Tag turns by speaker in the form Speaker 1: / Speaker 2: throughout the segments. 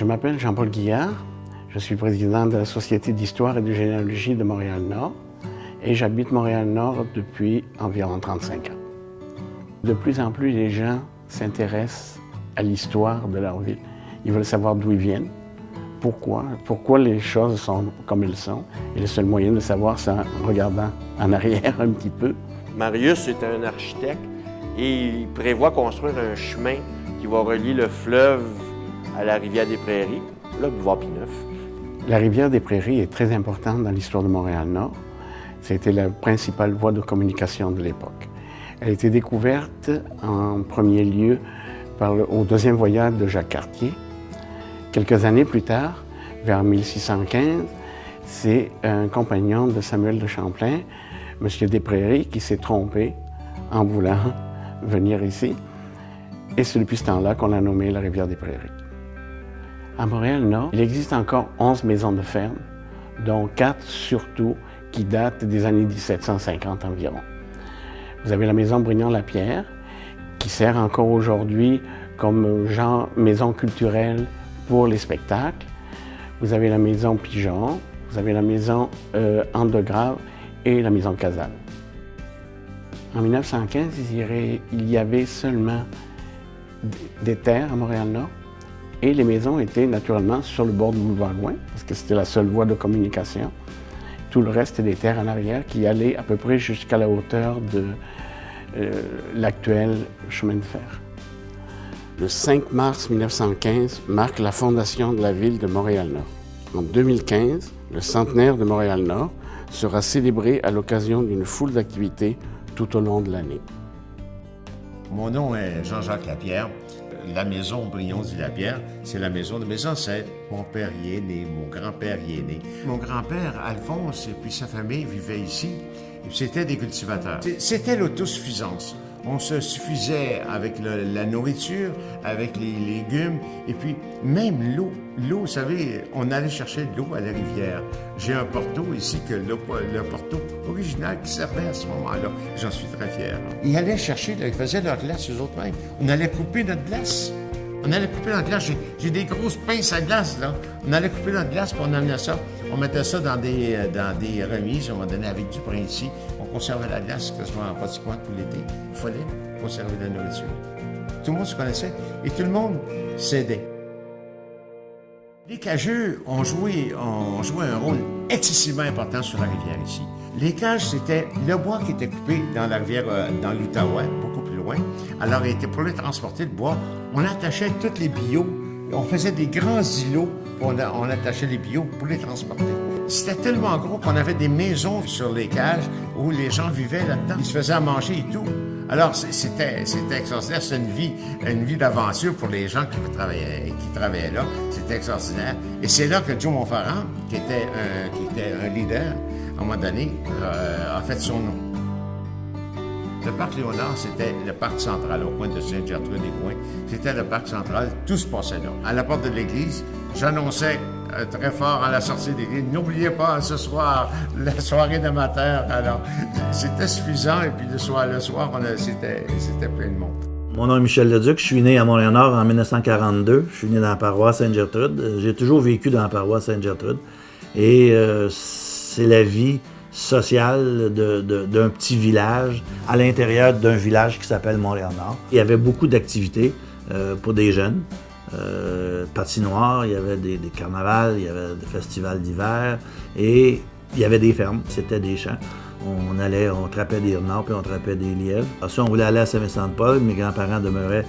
Speaker 1: Je m'appelle Jean-Paul Guillard, je suis président de la Société d'histoire et de généalogie de Montréal-Nord et j'habite Montréal-Nord depuis environ 35 ans. De plus en plus, les gens s'intéressent à l'histoire de leur ville. Ils veulent savoir d'où ils viennent, pourquoi les choses sont comme elles sont. Et le seul moyen de savoir, c'est en regardant en arrière un petit peu.
Speaker 2: Marius est un architecte et il prévoit construire un chemin qui va relier le fleuve à la rivière des Prairies, là, boulevard Pineuf.
Speaker 1: La rivière des Prairies est très importante dans l'histoire de Montréal-Nord. C'était la principale voie de communication de l'époque. Elle a été découverte en premier lieu au deuxième voyage de Jacques Cartier. Quelques années plus tard, vers 1615, c'est un compagnon de Samuel de Champlain, M. des Prairies, qui s'est trompé en voulant venir ici. Et c'est depuis ce temps-là qu'on a nommé la rivière des Prairies. À Montréal-Nord, il existe encore 11 maisons de ferme, dont 4 surtout qui datent des années 1750 environ. Vous avez la maison Brignon-Lapierre, qui sert encore aujourd'hui comme maison culturelle pour les spectacles. Vous avez la maison Pigeon, vous avez la maison Anne de Grave et la maison Casal. En 1915, il y avait seulement des terres à Montréal-Nord et les maisons étaient naturellement sur le bord du boulevard Loin, parce que c'était la seule voie de communication. Tout le reste des terres en arrière qui allaient à peu près jusqu'à la hauteur de l'actuel chemin de fer. Le 5 mars 1915 marque la fondation de la ville de Montréal-Nord. En 2015, le centenaire de Montréal-Nord sera célébré à l'occasion d'une foule d'activités tout au long de l'année.
Speaker 3: Mon nom est Jean-Jacques Lapierre. La maison Brignon-Lapierre, c'est la maison de mes ancêtres. Mon père y est né, mon grand-père y est né. Mon grand-père, Alphonse, et puis sa famille vivaient ici. C'était des cultivateurs. C'était l'autosuffisance. On se suffisait avec la nourriture, avec les légumes, et puis même l'eau. L'eau, vous savez, on allait chercher de l'eau à la rivière. J'ai un porto ici, le porto original qui servait à ce moment-là. J'en suis très fier. Ils allaient chercher, ils faisaient leur glace eux autres mêmes. On allait couper notre glace. J'ai des grosses pinces à glace, là. On allait couper notre glace, puis on amenait ça. On mettait ça dans des remises, on donnait avec du brin ici. On conservait la glace quasiment en petit coin tout l'été. Il fallait conserver la nourriture. Tout le monde se connaissait et tout le monde s'aidait. Les cageux ont joué un rôle excessivement important sur la rivière ici. Les cages, c'était le bois qui était coupé dans la rivière, dans l'Outaouais, beaucoup plus loin. Alors, pour les transporter, le bois, on attachait tous les billots. On faisait des grands îlots, on attachait les billots pour les transporter. C'était tellement gros qu'on avait des maisons sur les cages où les gens vivaient là-dedans. Ils se faisaient à manger et tout. Alors, c'était extraordinaire. C'était une vie d'aventure pour les gens qui travaillaient là. C'était extraordinaire. Et c'est là que Joe Monfarand, qui était un leader, à un moment donné, a fait son nom. Le parc Léonard, c'était le parc central, au coin de Sainte-Gertrude-des-Coins. C'était le parc central, tout se passait là. À la porte de l'église, j'annonçais très fort à la sortie de l'église, n'oubliez pas ce soir, la soirée d'amateur. Alors, c'était suffisant, et puis le soir, c'était plein de monde.
Speaker 4: Mon nom est Michel Leduc, je suis né à Montréal-Nord en 1942. Je suis né dans la paroisse Sainte-Gertrude. J'ai toujours vécu dans la paroisse Sainte-Gertrude. Et c'est la vie sociale d'un petit village à l'intérieur d'un village qui s'appelle Montréal-Nord. Il y avait beaucoup d'activités pour des jeunes. Patinoire, il y avait des carnavals, il y avait des festivals d'hiver et il y avait des fermes, c'était des champs. On trappait des renards puis on trappait des lièvres. Alors, si on voulait aller à Saint-Vincent-de-Paul, mes grands-parents demeuraient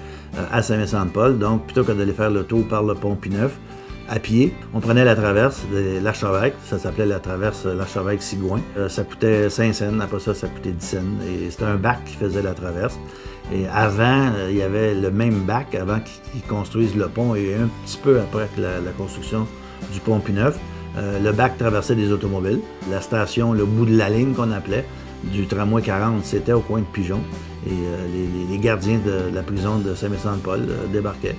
Speaker 4: à Saint-Vincent-de-Paul, donc plutôt que d'aller faire le tour par le pont Pineuf, à pied, on prenait la traverse de l'Archevêque, ça s'appelait la traverse l'Archevêque-Sigouin. Ça coûtait 5 cents, après ça coûtait 10 cents. Et c'était un bac qui faisait la traverse. Et avant, il y avait le même bac, avant qu'ils construisent le pont, et un petit peu après la construction du pont Pineuf. Le bac traversait des automobiles. La station, le bout de la ligne qu'on appelait, du tramway 40, c'était au coin de Pigeon. Et les gardiens de la prison de Saint-Vincent-de-Paul débarquaient.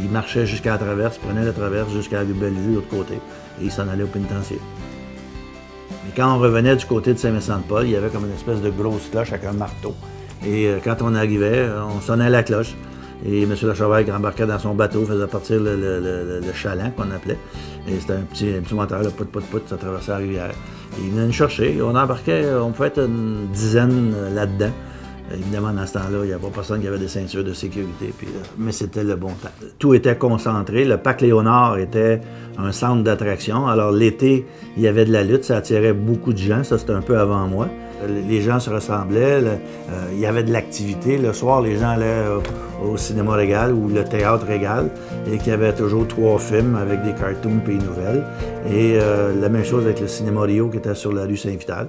Speaker 4: Ils marchaient jusqu'à la traverse, prenaient la traverse jusqu'à la Bellevue de l'autre côté, et ils s'en allaient au pénitencier. Mais quand on revenait du côté de Saint-Vincent-de-Paul, il y avait comme une espèce de grosse cloche avec un marteau. Et quand on arrivait, on sonnait à la cloche. Et M. Lachauvaille qui embarquait dans son bateau faisait partir le chaland qu'on appelait. Et c'était un petit moteur, là, pout, ça traversait la rivière. Et il venait nous chercher. On embarquait, on pouvait être une dizaine là-dedans. Évidemment, dans ce temps-là, il n'y avait pas personne qui avait des ceintures de sécurité, mais c'était le bon temps. Tout était concentré. Le parc Léonard était un centre d'attraction. Alors l'été, il y avait de la lutte, ça attirait beaucoup de gens. Ça, c'était un peu avant moi. Les gens se ressemblaient, il y avait de l'activité. Le soir, les gens allaient au cinéma Régal ou le théâtre Régal, et qu'il y avait toujours 3 films avec des cartoons et des nouvelles. Et la même chose avec le cinéma Rio qui était sur la rue Saint-Vital.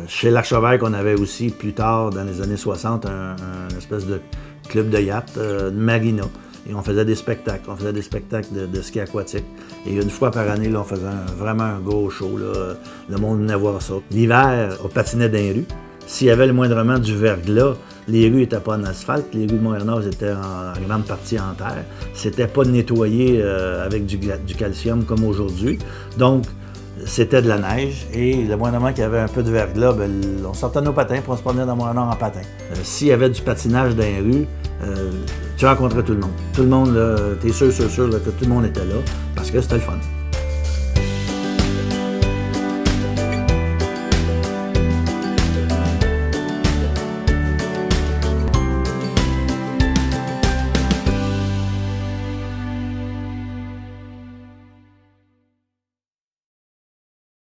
Speaker 4: Chez Lachauvaille, qu'on avait aussi plus tard, dans les années 60, un espèce de club de yacht, une marina. Et on faisait des spectacles. On faisait des spectacles de ski aquatique. Et une fois par année, là, on faisait vraiment un gros show. Là. Le monde venait voir ça. L'hiver, on patinait dans les rues. S'il y avait le moindrement du verglas, les rues n'étaient pas en asphalte. Les rues de Montréal étaient en grande partie en terre. C'était pas nettoyé avec du calcium comme aujourd'hui. Donc, c'était de la neige, et le moindrement qu'il y avait un peu de verglas, on sortait nos patins pour on se promenait dans Montréal en patin. S'il y avait du patinage dans les rues, tu rencontrais tout le monde. Tout le monde, t'es sûr là, que tout le monde était là, parce que c'était le fun.